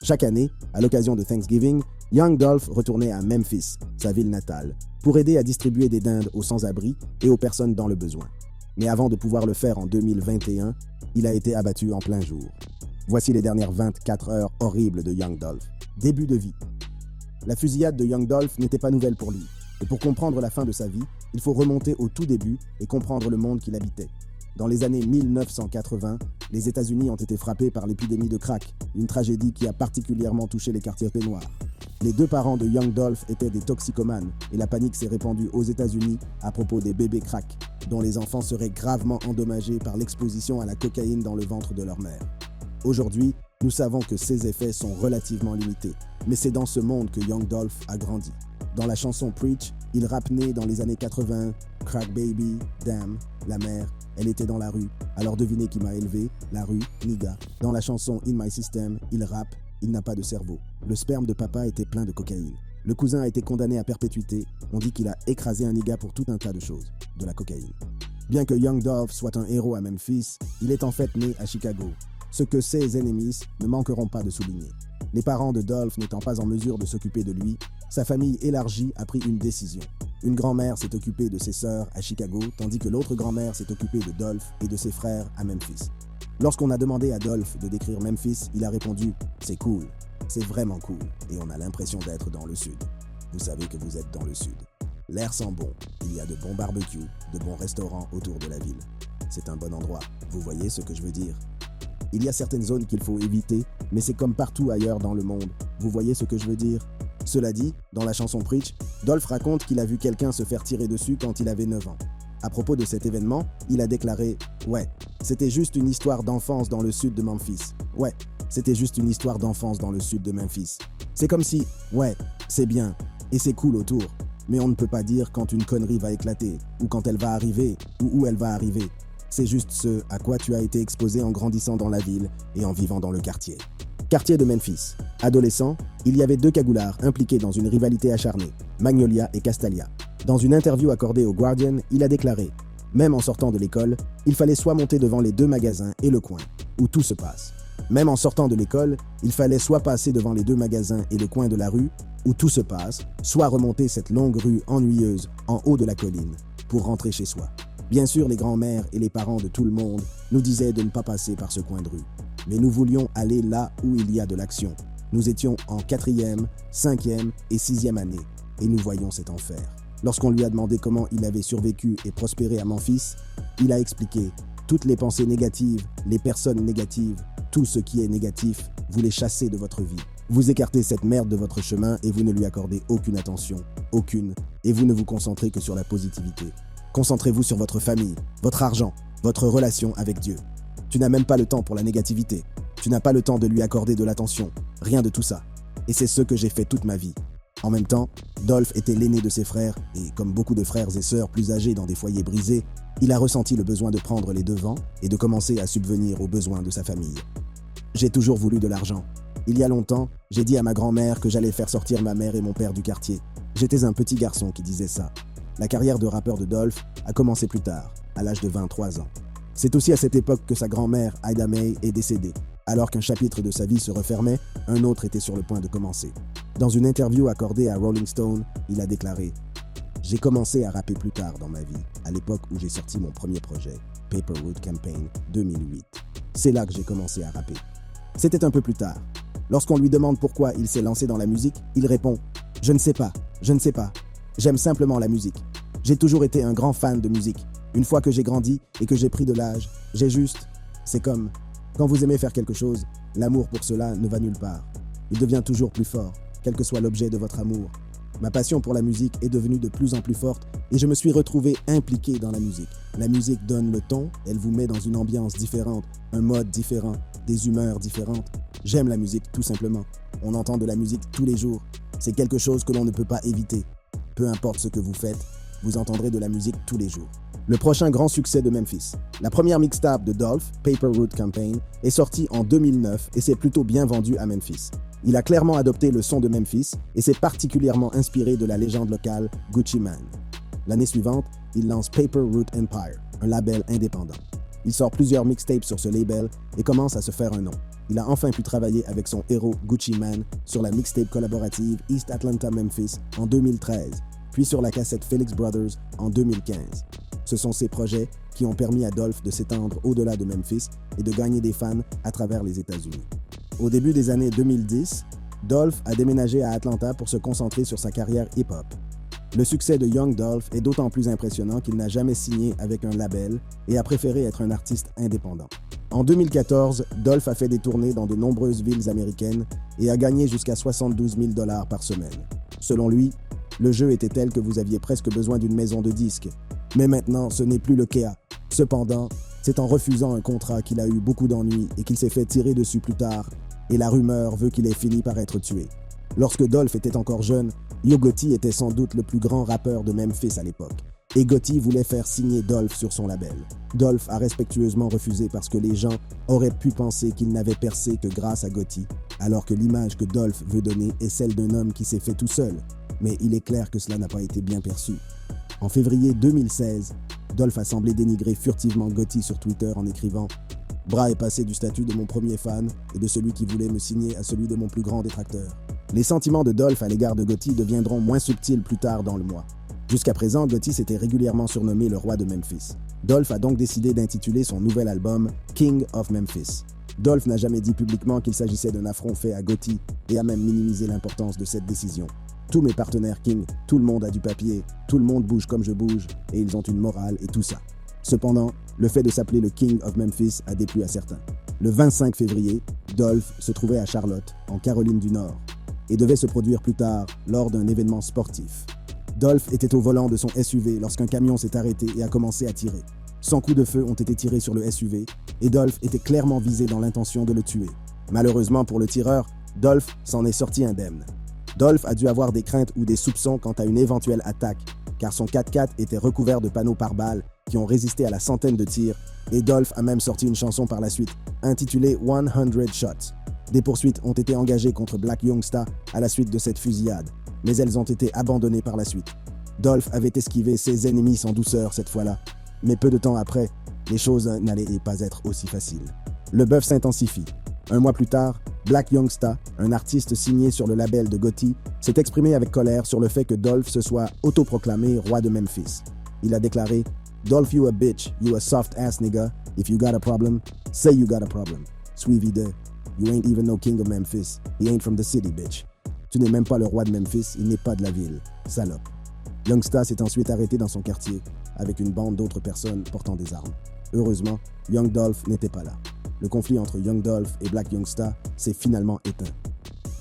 Chaque année, à l'occasion de Thanksgiving, Young Dolph retournait à Memphis, sa ville natale, pour aider à distribuer des dindes aux sans-abri et aux personnes dans le besoin. Mais avant de pouvoir le faire en 2021, il a été abattu en plein jour. Voici les dernières 24 heures horribles de Young Dolph. Début de vie. La fusillade de Young Dolph n'était pas nouvelle pour lui. Et pour comprendre la fin de sa vie, il faut remonter au tout début et comprendre le monde qu'il habitait. Dans les années 1980, les États-Unis ont été frappés par l'épidémie de crack, une tragédie qui a particulièrement touché les quartiers noirs. Les deux parents de Young Dolph étaient des toxicomanes et la panique s'est répandue aux États-Unis à propos des bébés crack, dont les enfants seraient gravement endommagés par l'exposition à la cocaïne dans le ventre de leur mère. Aujourd'hui, nous savons que ces effets sont relativement limités, mais c'est dans ce monde que Young Dolph a grandi. Dans la chanson Preach, il rappe né dans les années 80, Crack Baby, Damn, la mère, elle était dans la rue, alors devinez qui m'a élevé, la rue, nigga. Dans la chanson In My System, il rappe, il n'a pas de cerveau. Le sperme de papa était plein de cocaïne. Le cousin a été condamné à perpétuité, on dit qu'il a écrasé un nigga pour tout un tas de choses, de la cocaïne. Bien que Young Dolph soit un héros à Memphis, il est en fait né à Chicago, ce que ses ennemis ne manqueront pas de souligner. Les parents de Dolph n'étant pas en mesure de s'occuper de lui, sa famille élargie a pris une décision. Une grand-mère s'est occupée de ses sœurs à Chicago, tandis que l'autre grand-mère s'est occupée de Dolph et de ses frères à Memphis. Lorsqu'on a demandé à Dolph de décrire Memphis, il a répondu « C'est cool, c'est vraiment cool, et on a l'impression d'être dans le sud. Vous savez que vous êtes dans le sud. L'air sent bon, il y a de bons barbecues, de bons restaurants autour de la ville. C'est un bon endroit, vous voyez ce que je veux dire ? Il y a certaines zones qu'il faut éviter, mais c'est comme partout ailleurs dans le monde. Vous voyez ce que je veux dire ? Cela dit, dans la chanson Preach, Dolph raconte qu'il a vu quelqu'un se faire tirer dessus quand il avait 9 ans. À propos de cet événement, il a déclaré « Ouais, c'était juste une histoire d'enfance dans le sud de Memphis. Ouais, c'était juste une histoire d'enfance dans le sud de Memphis. C'est comme si, ouais, c'est bien, et c'est cool autour, mais on ne peut pas dire quand une connerie va éclater, ou quand elle va arriver, ou où elle va arriver. C'est juste ce à quoi tu as été exposé en grandissant dans la ville et en vivant dans le quartier. » Quartier de Memphis. Adolescent, il y avait deux cagoulards impliqués dans une rivalité acharnée, Magnolia et Castalia. Dans une interview accordée au Guardian, il a déclaré « Même en sortant de l'école, il fallait soit monter devant les deux magasins et le coin, où tout se passe. Même en sortant de l'école, il fallait soit passer devant les deux magasins et le coin de la rue, où tout se passe, soit remonter cette longue rue ennuyeuse en haut de la colline, pour rentrer chez soi. Bien sûr, les grands-mères et les parents de tout le monde nous disaient de ne pas passer par ce coin de rue. Mais nous voulions aller là où il y a de l'action. Nous étions en 4e, 5e et 6e année, et nous voyions cet enfer. Lorsqu'on lui a demandé comment il avait survécu et prospéré à Memphis, il a expliqué « Toutes les pensées négatives, les personnes négatives, tout ce qui est négatif, vous les chassez de votre vie. Vous écartez cette merde de votre chemin et vous ne lui accordez aucune attention, aucune, et vous ne vous concentrez que sur la positivité. Concentrez-vous sur votre famille, votre argent, votre relation avec Dieu. Tu n'as même pas le temps pour la négativité. Tu n'as pas le temps de lui accorder de l'attention. Rien de tout ça. Et c'est ce que j'ai fait toute ma vie. En même temps, Dolph était l'aîné de ses frères et, comme beaucoup de frères et sœurs plus âgés dans des foyers brisés, il a ressenti le besoin de prendre les devants et de commencer à subvenir aux besoins de sa famille. J'ai toujours voulu de l'argent. Il y a longtemps, j'ai dit à ma grand-mère que j'allais faire sortir ma mère et mon père du quartier. J'étais un petit garçon qui disait ça. La carrière de rappeur de Dolph a commencé plus tard, à l'âge de 23 ans. C'est aussi à cette époque que sa grand-mère, Ida Mae, est décédée. Alors qu'un chapitre de sa vie se refermait, un autre était sur le point de commencer. Dans une interview accordée à Rolling Stone, il a déclaré « J'ai commencé à rapper plus tard dans ma vie, à l'époque où j'ai sorti mon premier projet, Paper Route Campaign 2008. C'est là que j'ai commencé à rapper. C'était un peu plus tard. Lorsqu'on lui demande pourquoi il s'est lancé dans la musique, il répond « Je ne sais pas, je ne sais pas. J'aime simplement la musique. J'ai toujours été un grand fan de musique. Une fois que j'ai grandi et que j'ai pris de l'âge, j'ai juste... C'est comme... Quand vous aimez faire quelque chose, l'amour pour cela ne va nulle part. Il devient toujours plus fort, quel que soit l'objet de votre amour. Ma passion pour la musique est devenue de plus en plus forte et je me suis retrouvé impliqué dans la musique. La musique donne le ton, elle vous met dans une ambiance différente, un mode différent, des humeurs différentes. J'aime la musique, tout simplement. On entend de la musique tous les jours. C'est quelque chose que l'on ne peut pas éviter. Peu importe ce que vous faites, vous entendrez de la musique tous les jours. Le prochain grand succès de Memphis. La première mixtape de Dolph, Paper Route Campaign, est sortie en 2009 et s'est plutôt bien vendue à Memphis. Il a clairement adopté le son de Memphis et s'est particulièrement inspiré de la légende locale Gucci Mane. L'année suivante, il lance Paper Route Empire, un label indépendant. Il sort plusieurs mixtapes sur ce label et commence à se faire un nom. il a enfin pu travailler avec son héros Gucci Mane sur la mixtape collaborative East Atlanta Memphis en 2013, puis sur la cassette Felix Brothers en 2015. Ce sont ces projets qui ont permis à Dolph de s'étendre au-delà de Memphis et de gagner des fans à travers les États-Unis. Au début des années 2010, Dolph a déménagé à Atlanta pour se concentrer sur sa carrière hip-hop. Le succès de Young Dolph est d'autant plus impressionnant qu'il n'a jamais signé avec un label et a préféré être un artiste indépendant. En 2014, Dolph a fait des tournées dans de nombreuses villes américaines et a gagné jusqu'à 72 000 $ par semaine. Selon lui, le jeu était tel que vous aviez presque besoin d'une maison de disques. Mais maintenant, ce n'est plus le cas. Cependant, c'est en refusant un contrat qu'il a eu beaucoup d'ennuis et qu'il s'est fait tirer dessus plus tard, et la rumeur veut qu'il ait fini par être tué. Lorsque Dolph était encore jeune, Yo Gotti était sans doute le plus grand rappeur de Memphis à l'époque, et Gotti voulait faire signer Dolph sur son label. Dolph a respectueusement refusé parce que les gens auraient pu penser qu'il n'avait percé que grâce à Gotti, alors que l'image que Dolph veut donner est celle d'un homme qui s'est fait tout seul. Mais il est clair que cela n'a pas été bien perçu. En février 2016, Dolph a semblé dénigrer furtivement Gotti sur Twitter en écrivant « Bras est passé du statut de mon premier fan et de celui qui voulait me signer à celui de mon plus grand détracteur. » Les sentiments de Dolph à l'égard de Gotti deviendront moins subtils plus tard dans le mois. Jusqu'à présent, Gotti s'était régulièrement surnommé le roi de Memphis. Dolph a donc décidé d'intituler son nouvel album King of Memphis. Dolph n'a jamais dit publiquement qu'il s'agissait d'un affront fait à Gotti et a même minimisé l'importance de cette décision. Tous mes partenaires King, tout le monde a du papier, tout le monde bouge comme je bouge, et ils ont une morale et tout ça. Cependant, le fait de s'appeler le King of Memphis a déplu à certains. Le 25 février, Dolph se trouvait à Charlotte, en Caroline du Nord, et devait se produire plus tard lors d'un événement sportif. Dolph était au volant de son SUV lorsqu'un camion s'est arrêté et a commencé à tirer. 100 coups de feu ont été tirés sur le SUV, et Dolph était clairement visé dans l'intention de le tuer. Malheureusement pour le tireur, Dolph s'en est sorti indemne. Dolph a dû avoir des craintes ou des soupçons quant à une éventuelle attaque, car son 4x4 était recouvert de panneaux pare-balles qui ont résisté à la centaine de tirs, et Dolph a même sorti une chanson par la suite, intitulée 100 Shots. Des poursuites ont été engagées contre Black Youngsta à la suite de cette fusillade, mais elles ont été abandonnées par la suite. Dolph avait esquivé ses ennemis sans douceur cette fois-là, mais peu de temps après, les choses n'allaient pas être aussi faciles. Le bœuf s'intensifie. Un mois plus tard, Black Youngsta, un artiste signé sur le label de Gotti, s'est exprimé avec colère sur le fait que Dolph se soit autoproclamé roi de Memphis. Il a déclaré « Dolph, you a bitch, you a soft ass nigga. If you got a problem, say you got a problem. Suivi de « You ain't even no king of Memphis. He ain't from the city, bitch. Tu n'es même pas le roi de Memphis, il n'est pas de la ville. Salope. » Youngsta s'est ensuite arrêté dans son quartier avec une bande d'autres personnes portant des armes. Heureusement, Young Dolph n'était pas là. Le conflit entre Young Dolph et Black Youngsta s'est finalement éteint.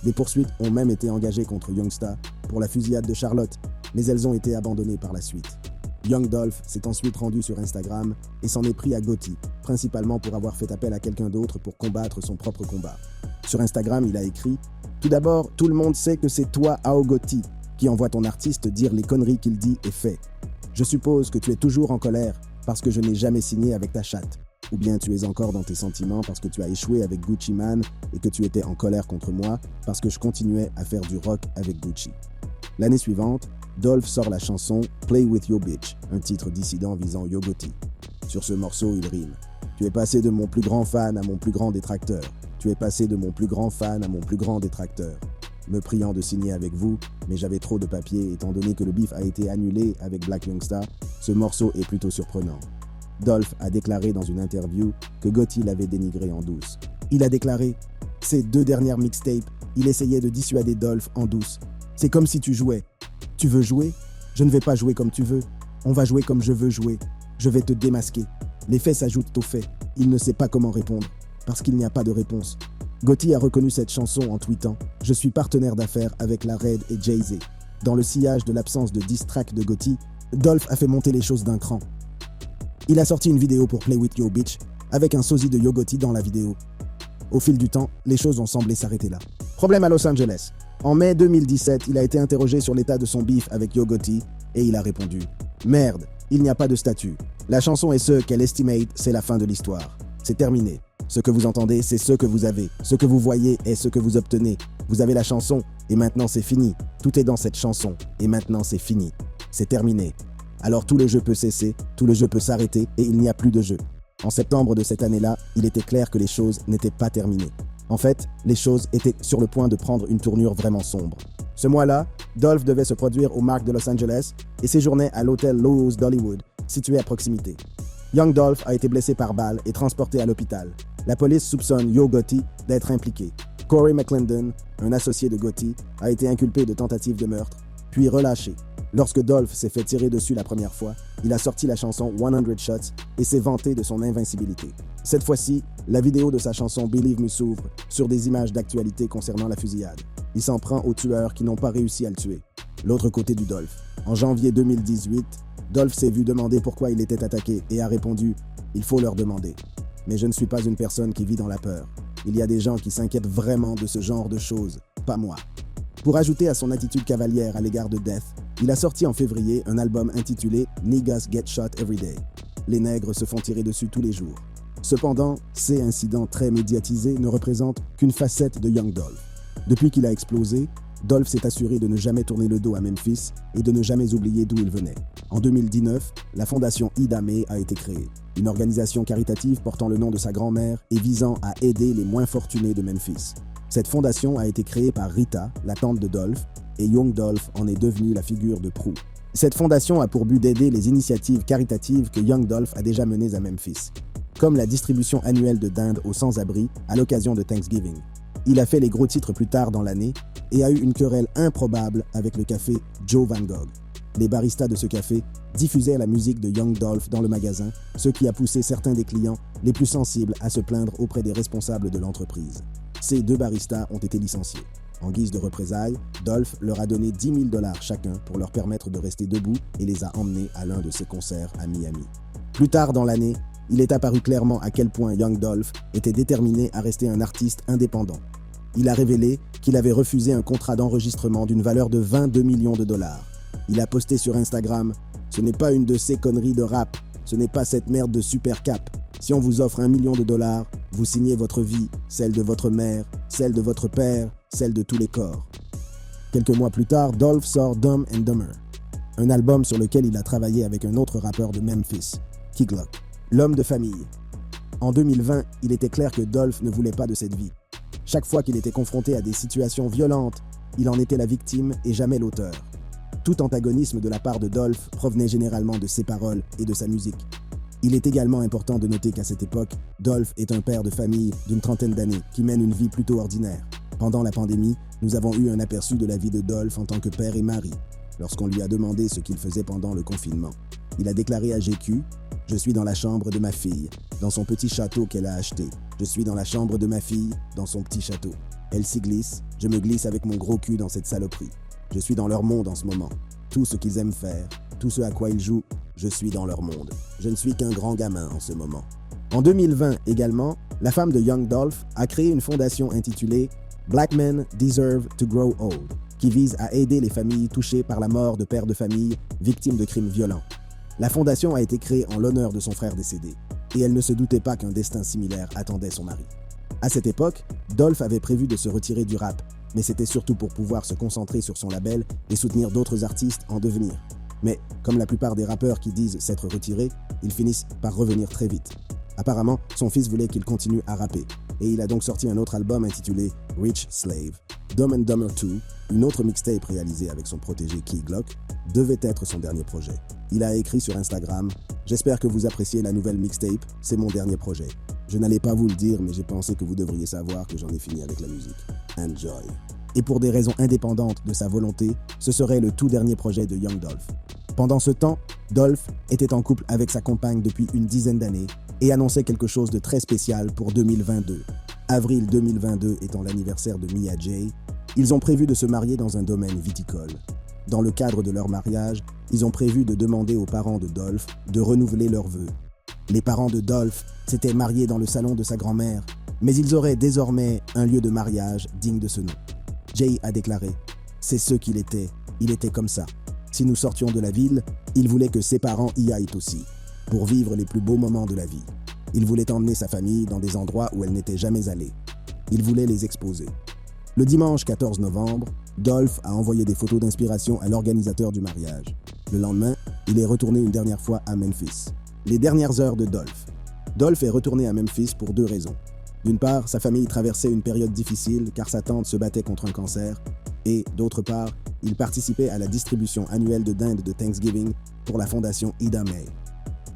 Des poursuites ont même été engagées contre Youngsta pour la fusillade de Charlotte, mais elles ont été abandonnées par la suite. Young Dolph s'est ensuite rendu sur Instagram et s'en est pris à Gotti, principalement pour avoir fait appel à quelqu'un d'autre pour combattre son propre combat. Sur Instagram, il a écrit « Tout d'abord, tout le monde sait que c'est toi, Ao Gotti, qui envoie ton artiste dire les conneries qu'il dit et fait. Je suppose que tu es toujours en colère parce que je n'ai jamais signé avec ta chatte. Ou bien tu es encore dans tes sentiments parce que tu as échoué avec Gucci Mane et que tu étais en colère contre moi parce que je continuais à faire du rock avec Gucci. » L'année suivante, Dolph sort la chanson « Play with your bitch », un titre dissident visant Yo Gotti. Sur ce morceau, il rime « Tu es passé de mon plus grand fan à mon plus grand détracteur. Tu es passé de mon plus grand fan à mon plus grand détracteur. Me priant de signer avec vous, mais j'avais trop de papier étant donné que le beef a été annulé avec Black Youngsta, ce morceau est plutôt surprenant. » Dolph a déclaré dans une interview que Gotti l'avait dénigré en douce. Il a déclaré « Ces 2 dernières mixtapes, il essayait de dissuader Dolph en douce. C'est comme si tu jouais. Tu veux jouer? Je ne vais pas jouer comme tu veux. On va jouer comme je veux jouer. Je vais te démasquer. Les faits s'ajoutent aux faits. Il ne sait pas comment répondre, parce qu'il n'y a pas de réponse. » Gotti a reconnu cette chanson en tweetant « Je suis partenaire d'affaires avec la Red et Jay-Z. » Dans le sillage de l'absence de diss track de Gotti, Dolph a fait monter les choses d'un cran. Il a sorti une vidéo pour Play With Your Bitch avec un sosie de Yo Gotti dans la vidéo. Au fil du temps, les choses ont semblé s'arrêter là. Problème à Los Angeles. En mai 2017, il a été interrogé sur l'état de son beef avec Yo Gotti et il a répondu « Merde, il n'y a pas de statut. La chanson est ce qu'elle estimate, c'est la fin de l'histoire. C'est terminé. Ce que vous entendez, c'est ce que vous avez. Ce que vous voyez est ce que vous obtenez. Vous avez la chanson et maintenant c'est fini. Tout est dans cette chanson et maintenant c'est fini. C'est terminé. Alors tout le jeu peut cesser, tout le jeu peut s'arrêter et il n'y a plus de jeu. » En septembre de cette année-là, il était clair que les choses n'étaient pas terminées. En fait, les choses étaient sur le point de prendre une tournure vraiment sombre. Ce mois-là, Dolph devait se produire au Marc de Los Angeles et séjournait à l'hôtel Loews d'Hollywood, situé à proximité. Young Dolph a été blessé par balle et transporté à l'hôpital. La police soupçonne Yo Gotti d'être impliqué. Corey McClendon, un associé de Gotti, a été inculpé de tentative de meurtre, puis relâché. Lorsque Dolph s'est fait tirer dessus la première fois, il a sorti la chanson 100 Shots et s'est vanté de son invincibilité. Cette fois-ci, la vidéo de sa chanson Believe Me s'ouvre sur des images d'actualité concernant la fusillade. Il s'en prend aux tueurs qui n'ont pas réussi à le tuer. L'autre côté du Dolph. En janvier 2018, Dolph s'est vu demander pourquoi il était attaqué et a répondu « Il faut leur demander. Mais je ne suis pas une personne qui vit dans la peur. Il y a des gens qui s'inquiètent vraiment de ce genre de choses, pas moi. » Pour ajouter à son attitude cavalière à l'égard de Death, il a sorti en février un album intitulé Niggas Get Shot Every Day. Les nègres se font tirer dessus tous les jours. Cependant, ces incidents très médiatisés ne représentent qu'une facette de Young Dolph. Depuis qu'il a explosé, Dolph s'est assuré de ne jamais tourner le dos à Memphis et de ne jamais oublier d'où il venait. En 2019, la fondation Ida May a été créée, une organisation caritative portant le nom de sa grand-mère et visant à aider les moins fortunés de Memphis. Cette fondation a été créée par Rita, la tante de Dolph, et Young Dolph en est devenu la figure de proue. Cette fondation a pour but d'aider les initiatives caritatives que Young Dolph a déjà menées à Memphis, comme la distribution annuelle de dinde aux sans-abri à l'occasion de Thanksgiving. Il a fait les gros titres plus tard dans l'année et a eu une querelle improbable avec le café Joe Van Gogh. Les baristas de ce café diffusaient la musique de Young Dolph dans le magasin, ce qui a poussé certains des clients les plus sensibles à se plaindre auprès des responsables de l'entreprise. Ces 2 baristas ont été licenciés. En guise de représailles, Dolph leur a donné $10 000 chacun pour leur permettre de rester debout et les a emmenés à l'un de ses concerts à Miami. Plus tard dans l'année, il est apparu clairement à quel point Young Dolph était déterminé à rester un artiste indépendant. Il a révélé qu'il avait refusé un contrat d'enregistrement d'une valeur de 22 millions de dollars. Il a posté sur Instagram « Ce n'est pas une de ces conneries de rap, ce n'est pas cette merde de super cap. Si on vous offre $1 million, vous signez votre vie, celle de votre mère, celle de votre père, celle de tous les corps. » Quelques mois plus tard, Dolph sort Dumb and Dumber, un album sur lequel il a travaillé avec un autre rappeur de Memphis, Key Glock, l'homme de famille. En 2020, il était clair que Dolph ne voulait pas de cette vie. Chaque fois qu'il était confronté à des situations violentes, il en était la victime et jamais l'auteur. Tout antagonisme de la part de Dolph provenait généralement de ses paroles et de sa musique. Il est également important de noter qu'à cette époque, Dolph est un père de famille d'une trentaine d'années qui mène une vie plutôt ordinaire. Pendant la pandémie, nous avons eu un aperçu de la vie de Dolph en tant que père et mari, lorsqu'on lui a demandé ce qu'il faisait pendant le confinement. Il a déclaré à GQ « Je suis dans la chambre de ma fille, dans son petit château qu'elle a acheté. Je suis dans la chambre de ma fille, dans son petit château. Elle s'y glisse, je me glisse avec mon gros cul dans cette saloperie. Je suis dans leur monde en ce moment. Tout ce qu'ils aiment faire, tout ce à quoi ils jouent, je suis dans leur monde. Je ne suis qu'un grand gamin en ce moment. » En 2020 également, la femme de Young Dolph a créé une fondation intitulée « Black Men Deserve to Grow Old » qui vise à aider les familles touchées par la mort de pères de famille victimes de crimes violents. La fondation a été créée en l'honneur de son frère décédé, et elle ne se doutait pas qu'un destin similaire attendait son mari. À cette époque, Dolph avait prévu de se retirer du rap, mais c'était surtout pour pouvoir se concentrer sur son label et soutenir d'autres artistes en devenir. Mais, comme la plupart des rappeurs qui disent s'être retirés, ils finissent par revenir très vite. Apparemment, son fils voulait qu'il continue à rapper, et il a donc sorti un autre album intitulé Rich Slave. Dumb and Dumber 2, une autre mixtape réalisée avec son protégé Key Glock, devait être son dernier projet. Il a écrit sur Instagram « J'espère que vous appréciez la nouvelle mixtape, c'est mon dernier projet. Je n'allais pas vous le dire, mais j'ai pensé que vous devriez savoir que j'en ai fini avec la musique. Enjoy. » Et pour des raisons indépendantes de sa volonté, ce serait le tout dernier projet de Young Dolph. Pendant ce temps, Dolph était en couple avec sa compagne depuis une dizaine d'années et annonçait quelque chose de très spécial pour 2022. Avril 2022 étant l'anniversaire de Mia J, ils ont prévu de se marier dans un domaine viticole. Dans le cadre de leur mariage, ils ont prévu de demander aux parents de Dolph de renouveler leurs vœux. Les parents de Dolph s'étaient mariés dans le salon de sa grand-mère, mais ils auraient désormais un lieu de mariage digne de ce nom. Jay a déclaré « C'est ce qu'il était, il était comme ça. Si nous sortions de la ville, il voulait que ses parents y aillent aussi, pour vivre les plus beaux moments de la vie. Il voulait emmener sa famille dans des endroits où elle n'était jamais allée. Il voulait les exposer. » Le dimanche 14 novembre, Dolph a envoyé des photos d'inspiration à l'organisateur du mariage. Le lendemain, il est retourné une dernière fois à Memphis. Les dernières heures de Dolph. Dolph est retourné à Memphis pour deux raisons. D'une part, sa famille traversait une période difficile car sa tante se battait contre un cancer, et d'autre part, il participait à la distribution annuelle de dinde de Thanksgiving pour la fondation Ida May.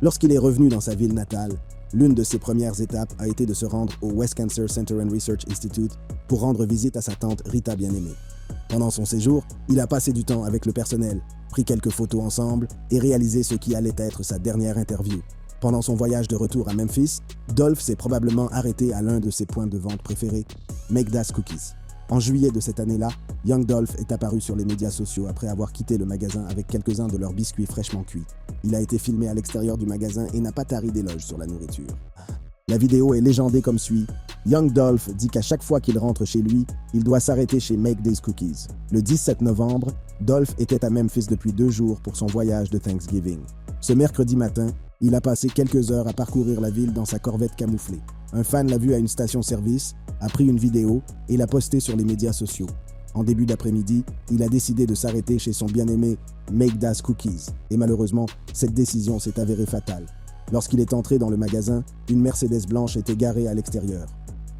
Lorsqu'il est revenu dans sa ville natale, l'une de ses premières étapes a été de se rendre au West Cancer Center and Research Institute pour rendre visite à sa tante Rita Bien-Aimée. Pendant son séjour, il a passé du temps avec le personnel, pris quelques photos ensemble et réalisé ce qui allait être sa dernière interview. Pendant son voyage de retour à Memphis, Dolph s'est probablement arrêté à l'un de ses points de vente préférés, Make Das Cookies. En juillet de cette année-là, Young Dolph est apparu sur les médias sociaux après avoir quitté le magasin avec quelques-uns de leurs biscuits fraîchement cuits. Il a été filmé à l'extérieur du magasin et n'a pas tari d'éloges sur la nourriture. La vidéo est légendée comme suit. Young Dolph dit qu'à chaque fois qu'il rentre chez lui, il doit s'arrêter chez Make These Cookies. Le 17 novembre, Dolph était à Memphis depuis 2 jours pour son voyage de Thanksgiving. Ce mercredi matin, il a passé quelques heures à parcourir la ville dans sa Corvette camouflée. Un fan l'a vu à une station-service, a pris une vidéo et l'a postée sur les médias sociaux. En début d'après-midi, il a décidé de s'arrêter chez son bien-aimé Make Das Cookies. Et malheureusement, cette décision s'est avérée fatale. Lorsqu'il est entré dans le magasin, une Mercedes blanche était garée à l'extérieur.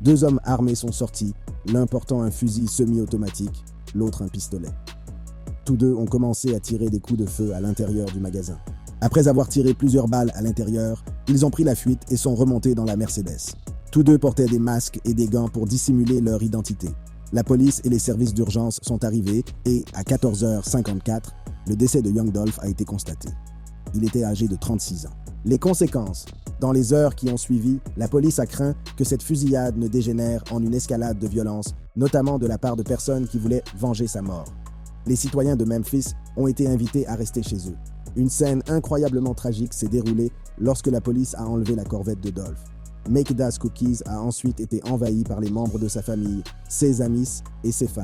2 hommes armés sont sortis, l'un portant un fusil semi-automatique, l'autre un pistolet. Tous deux ont commencé à tirer des coups de feu à l'intérieur du magasin. Après avoir tiré plusieurs balles à l'intérieur, ils ont pris la fuite et sont remontés dans la Mercedes. Tous deux portaient des masques et des gants pour dissimuler leur identité. La police et les services d'urgence sont arrivés et, à 14h54, le décès de Young Dolph a été constaté. Il était âgé de 36 ans. Les conséquences. Dans les heures qui ont suivi, la police a craint que cette fusillade ne dégénère en une escalade de violence, notamment de la part de personnes qui voulaient venger sa mort. Les citoyens de Memphis ont été invités à rester chez eux. Une scène incroyablement tragique s'est déroulée lorsque la police a enlevé la Corvette de Dolph. Make Das Cookies a ensuite été envahi par les membres de sa famille, ses amis et ses fans.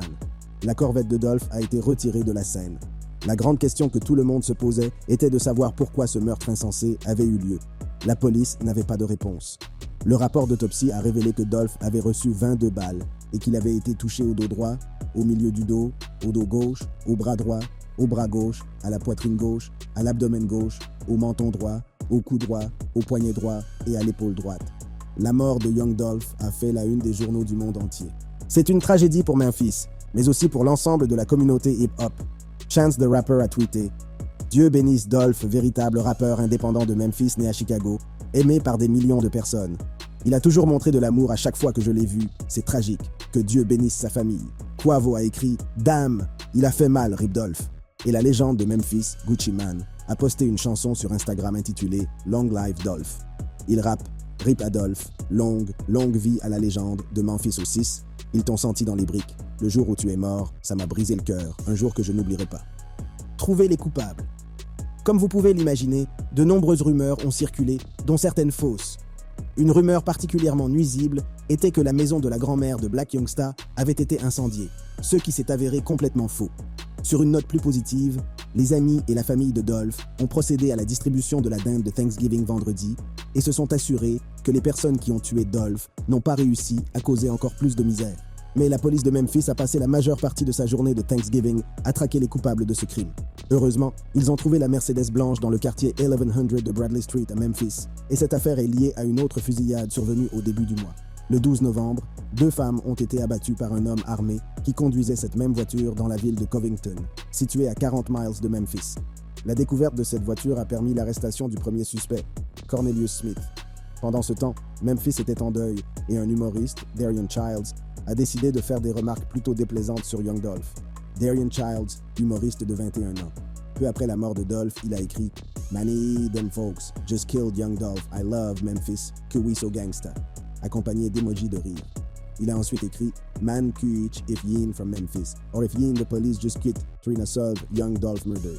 La Corvette de Dolph a été retirée de la scène. La grande question que tout le monde se posait était de savoir pourquoi ce meurtre insensé avait eu lieu. La police n'avait pas de réponse. Le rapport d'autopsie a révélé que Dolph avait reçu 22 balles et qu'il avait été touché au dos droit, au milieu du dos, au dos gauche, au bras droit, au bras gauche, à la poitrine gauche, à l'abdomen gauche, au menton droit, au cou droit, au poignet droit et à l'épaule droite. La mort de Young Dolph a fait la une des journaux du monde entier. C'est une tragédie pour Memphis, mais aussi pour l'ensemble de la communauté hip-hop. Chance the Rapper a tweeté « Dieu bénisse Dolph, véritable rappeur indépendant de Memphis né à Chicago, aimé par des millions de personnes. Il a toujours montré de l'amour à chaque fois que je l'ai vu. C'est tragique. Que Dieu bénisse sa famille. » Quavo a écrit « Dame, il a fait mal, Rip Dolph. » Et la légende de Memphis, Gucci Mane, a posté une chanson sur Instagram intitulée « Long Live Dolph ». Il rappe « Rip Adolphe, longue vie à la légende de Memphis au 6. Ils t'ont senti dans les briques. Le jour où tu es mort, ça m'a brisé le cœur, un jour que je n'oublierai pas. » Trouver les coupables. Comme vous pouvez l'imaginer, de nombreuses rumeurs ont circulé, dont certaines fausses. Une rumeur particulièrement nuisible était que la maison de la grand-mère de Blac Youngsta avait été incendiée, ce qui s'est avéré complètement faux. Sur une note plus positive, les amis et la famille de Dolph ont procédé à la distribution de la dinde de Thanksgiving vendredi et se sont assurés que les personnes qui ont tué Dolph n'ont pas réussi à causer encore plus de misère. Mais la police de Memphis a passé la majeure partie de sa journée de Thanksgiving à traquer les coupables de ce crime. Heureusement, ils ont trouvé la Mercedes blanche dans le quartier 1100 de Bradley Street à Memphis, et cette affaire est liée à une autre fusillade survenue au début du mois. Le 12 novembre, 2 femmes ont été abattues par un homme armé qui conduisait cette même voiture dans la ville de Covington, située à 40 miles de Memphis. La découverte de cette voiture a permis l'arrestation du premier suspect, Cornelius Smith. Pendant ce temps, Memphis était en deuil et un humoriste, Darian Childs, a décidé de faire des remarques plutôt déplaisantes sur Young Dolph. Darian Childs, humoriste de 21 ans. Peu après la mort de Dolph, il a écrit « Many them folks just killed Young Dolph. I love Memphis, que we so gangsta », accompagné d'emojis de rire. Il a ensuite écrit « Man QH if yin from Memphis, or if yin the police just quit trying to solve Young Dolph murder ».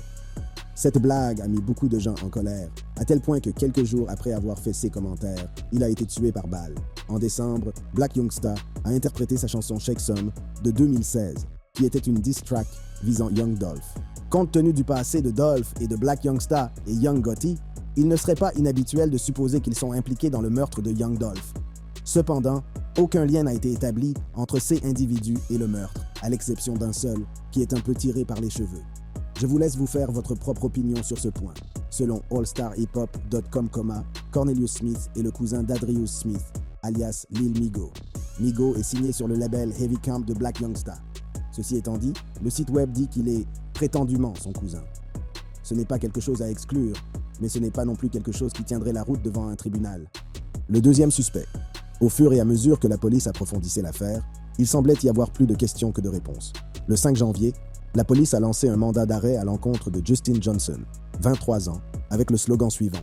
Cette blague a mis beaucoup de gens en colère, à tel point que quelques jours après avoir fait ces commentaires, il a été tué par balle. En décembre, Blac Youngsta a interprété sa chanson Shake Some de 2016, qui était une diss track visant Young Dolph. Compte tenu du passé de Dolph et de Blac Youngsta et Young Gotti, il ne serait pas inhabituel de supposer qu'ils sont impliqués dans le meurtre de Young Dolph. Cependant, aucun lien n'a été établi entre ces individus et le meurtre, à l'exception d'un seul, qui est un peu tiré par les cheveux. Je vous laisse vous faire votre propre opinion sur ce point. Selon allstarhiphop.com, Cornelius Smith est le cousin d'Adrius Smith, alias Lil Migo. Migo est signé sur le label Heavy Camp de Black Youngsta. Ceci étant dit, le site web dit qu'il est prétendument son cousin. Ce n'est pas quelque chose à exclure, mais ce n'est pas non plus quelque chose qui tiendrait la route devant un tribunal. Le deuxième suspect. Au fur et à mesure que la police approfondissait l'affaire, il semblait y avoir plus de questions que de réponses. Le 5 janvier, la police a lancé un mandat d'arrêt à l'encontre de Justin Johnson, 23 ans, avec le slogan suivant.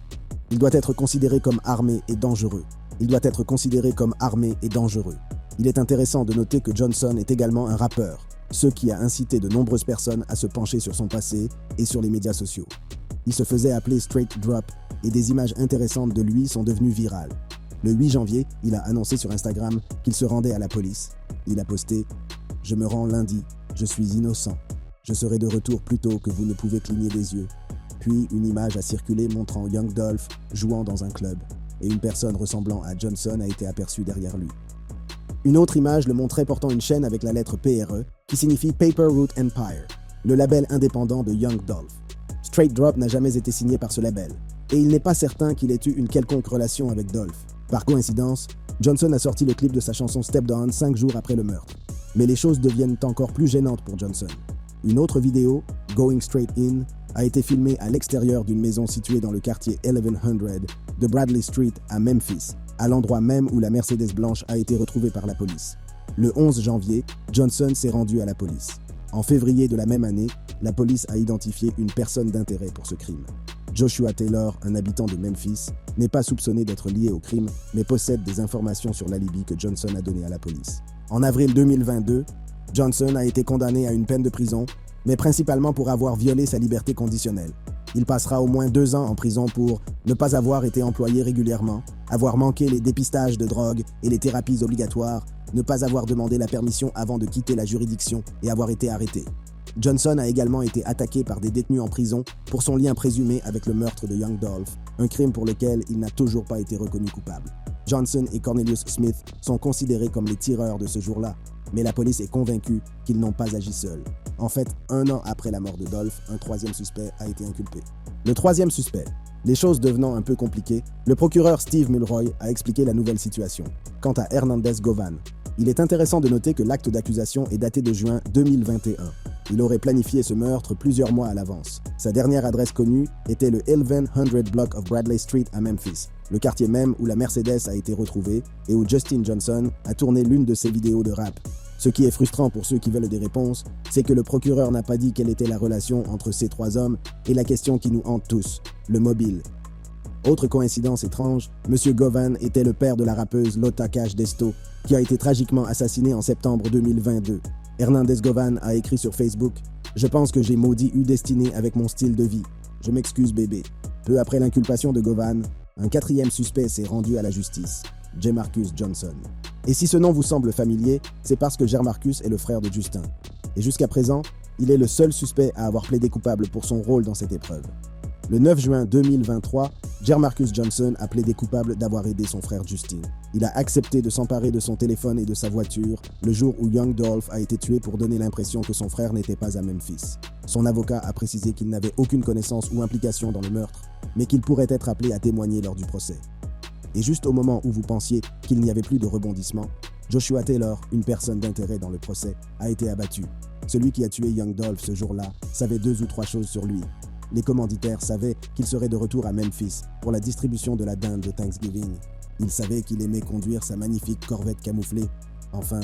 Il doit être considéré comme armé et dangereux. Il doit être considéré comme armé et dangereux. Il est intéressant de noter que Johnson est également un rappeur, ce qui a incité de nombreuses personnes à se pencher sur son passé et sur les médias sociaux. Il se faisait appeler Straight Drop et des images intéressantes de lui sont devenues virales. Le 8 janvier, il a annoncé sur Instagram qu'il se rendait à la police. Il a posté « Je me rends lundi, je suis innocent. Je serai de retour plus tôt que vous ne pouvez cligner des yeux. » Puis une image a circulé montrant Young Dolph jouant dans un club et une personne ressemblant à Johnson a été aperçue derrière lui. Une autre image le montrait portant une chaîne avec la lettre PRE qui signifie Paper Route Empire, le label indépendant de Young Dolph. Straight Drop n'a jamais été signé par ce label et il n'est pas certain qu'il ait eu une quelconque relation avec Dolph. Par coïncidence, Johnson a sorti le clip de sa chanson Step Down 5 jours après le meurtre. Mais les choses deviennent encore plus gênantes pour Johnson. Une autre vidéo, Going Straight In, a été filmée à l'extérieur d'une maison située dans le quartier 1100 de Bradley Street à Memphis, à l'endroit même où la Mercedes blanche a été retrouvée par la police. Le 11 janvier, Johnson s'est rendu à la police. En février de la même année, la police a identifié une personne d'intérêt pour ce crime. Joshua Taylor, un habitant de Memphis, n'est pas soupçonné d'être lié au crime, mais possède des informations sur l'alibi que Johnson a donné à la police. En avril 2022, Johnson a été condamné à une peine de prison, mais principalement pour avoir violé sa liberté conditionnelle. Il passera au moins 2 ans en prison pour ne pas avoir été employé régulièrement, avoir manqué les dépistages de drogue et les thérapies obligatoires, ne pas avoir demandé la permission avant de quitter la juridiction et avoir été arrêté. Johnson a également été attaqué par des détenus en prison pour son lien présumé avec le meurtre de Young Dolph, un crime pour lequel il n'a toujours pas été reconnu coupable. Johnson et Cornelius Smith sont considérés comme les tireurs de ce jour-là, mais la police est convaincue qu'ils n'ont pas agi seuls. En fait, 1 an après la mort de Dolph, un 3e suspect a été inculpé. Le 3e suspect. Les choses devenant un peu compliquées, le procureur Steve Mulroy a expliqué la nouvelle situation. Quant à Hernandez Govan, il est intéressant de noter que l'acte d'accusation est daté de juin 2021. Il aurait planifié ce meurtre plusieurs mois à l'avance. Sa dernière adresse connue était le 1100 block of Bradley Street à Memphis, le quartier même où la Mercedes a été retrouvée et où Justin Johnson a tourné l'une de ses vidéos de rap. Ce qui est frustrant pour ceux qui veulent des réponses, c'est que le procureur n'a pas dit quelle était la relation entre ces 3 hommes et la question qui nous hante tous, le mobile. Autre coïncidence étrange, M. Govan était le père de la rappeuse Lota Cash Desto, qui a été tragiquement assassinée en septembre 2022. Hernandez Govan a écrit sur Facebook « Je pense que j'ai maudit U Destiné avec mon style de vie. Je m'excuse bébé. » Peu après l'inculpation de Govan, un 4e suspect s'est rendu à la justice, Jamarcus Johnson. Et si ce nom vous semble familier, c'est parce que Jamarcus est le frère de Justin. Et jusqu'à présent, il est le seul suspect à avoir plaidé coupable pour son rôle dans cette épreuve. Le 9 juin 2023, Jamarcus Johnson a plaidé coupable d'avoir aidé son frère Justin. Il a accepté de s'emparer de son téléphone et de sa voiture le jour où Young Dolph a été tué pour donner l'impression que son frère n'était pas à Memphis. Son avocat a précisé qu'il n'avait aucune connaissance ou implication dans le meurtre, mais qu'il pourrait être appelé à témoigner lors du procès. Et juste au moment où vous pensiez qu'il n'y avait plus de rebondissement, Joshua Taylor, une personne d'intérêt dans le procès, a été abattu. Celui qui a tué Young Dolph ce jour-là savait 2 ou 3 choses sur lui. Les commanditaires savaient qu'il serait de retour à Memphis pour la distribution de la dinde de Thanksgiving. Ils savaient qu'il aimait conduire sa magnifique Corvette camouflée. Enfin,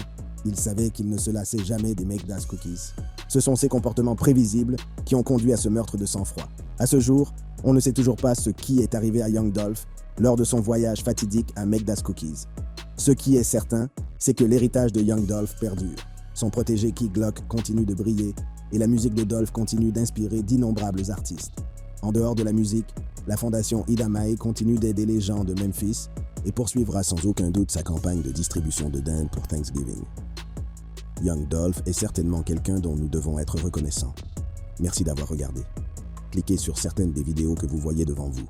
ils savaient qu'il ne se lassait jamais des Make Das Cookies. Ce sont ces comportements prévisibles qui ont conduit à ce meurtre de sang-froid. À ce jour, on ne sait toujours pas ce qui est arrivé à Young Dolph lors de son voyage fatidique à Make Das Cookies. Ce qui est certain, c'est que l'héritage de Young Dolph perdure. Son protégé Key Glock continue de briller et la musique de Dolph continue d'inspirer d'innombrables artistes. En dehors de la musique, la fondation Ida Mae continue d'aider les gens de Memphis et poursuivra sans aucun doute sa campagne de distribution de dinde pour Thanksgiving. Young Dolph est certainement quelqu'un dont nous devons être reconnaissants. Merci d'avoir regardé. Cliquez sur certaines des vidéos que vous voyez devant vous.